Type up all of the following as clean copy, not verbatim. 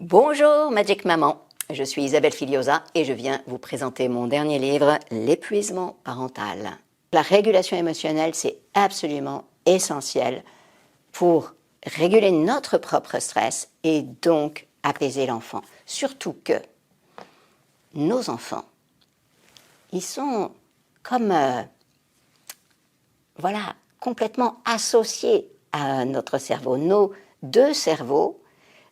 Bonjour Magic Maman, je suis Isabelle Filiosa et je viens vous présenter mon dernier livre, L'épuisement parental. La régulation émotionnelle, c'est absolument essentiel pour réguler notre propre stress et donc apaiser l'enfant. Surtout que nos enfants, ils sont comme, complètement associés à notre cerveau. Nos deux cerveaux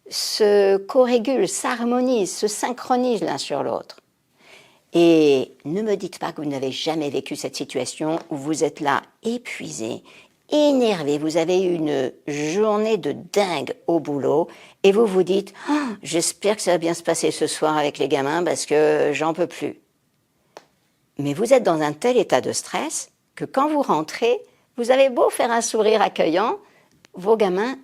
se corrégulent, s'harmonisent, se synchronisent l'un sur l'autre. Et ne me dites pas que vous n'avez jamais vécu cette situation où vous êtes là épuisé, énervé, vous avez eu une journée de dingue au boulot et vous vous dites « Oh, j'espère que ça va bien se passer ce soir avec les gamins parce que j'en peux plus ». Mais vous êtes dans un tel état de stress que quand vous rentrez, vous avez beau faire un sourire accueillant, vos gamins,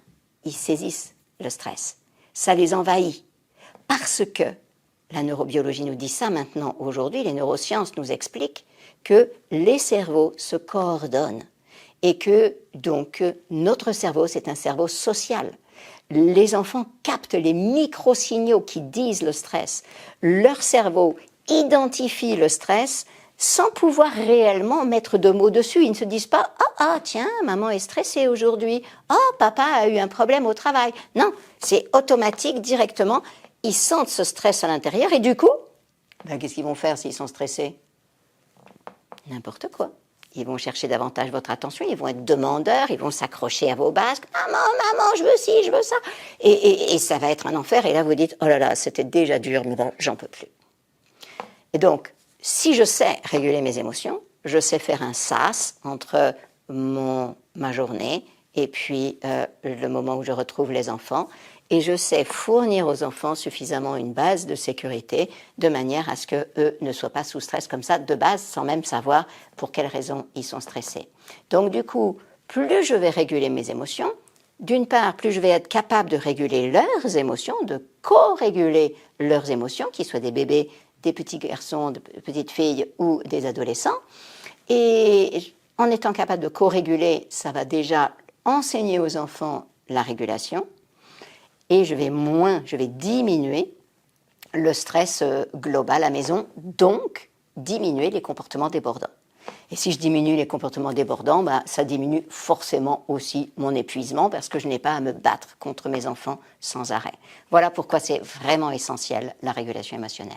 ils saisissent le stress. Ça les envahit. Parce que la neurobiologie nous dit ça maintenant, aujourd'hui, les neurosciences nous expliquent que les cerveaux se coordonnent et que donc notre cerveau, c'est un cerveau social. Les enfants captent les micro-signaux qui disent le stress. Leur cerveau identifie le stress sans pouvoir réellement mettre de mots dessus. Ils ne se disent pas « Ah, tiens, maman est stressée aujourd'hui. Oh, papa a eu un problème au travail. » Non, c'est automatique, directement. Ils sentent ce stress à l'intérieur et du coup, qu'est-ce qu'ils vont faire s'ils sont stressés? N'importe quoi. Ils vont chercher davantage votre attention, ils vont être demandeurs, ils vont s'accrocher à vos basques. « Maman, maman, je veux ci, je veux ça. » Et ça va être un enfer. Et là, vous dites « Oh là là, c'était déjà dur, mais là, j'en peux plus. » Et donc, si je sais réguler mes émotions, je sais faire un sas entre ma journée et puis le moment où je retrouve les enfants, et je sais fournir aux enfants suffisamment une base de sécurité de manière à ce qu'eux ne soient pas sous stress comme ça, de base, sans même savoir pour quelles raisons ils sont stressés. Donc du coup, plus je vais réguler mes émotions, d'une part, plus je vais être capable de réguler leurs émotions, de co-réguler leurs émotions, qu'ils soient des bébés, des petits garçons, de petites filles ou des adolescents. Et en étant capable de co-réguler, ça va déjà enseigner aux enfants la régulation et je vais diminuer le stress global à la maison, donc diminuer les comportements débordants. Et si je diminue les comportements débordants, ça diminue forcément aussi mon épuisement parce que je n'ai pas à me battre contre mes enfants sans arrêt. Voilà pourquoi c'est vraiment essentiel, la régulation émotionnelle.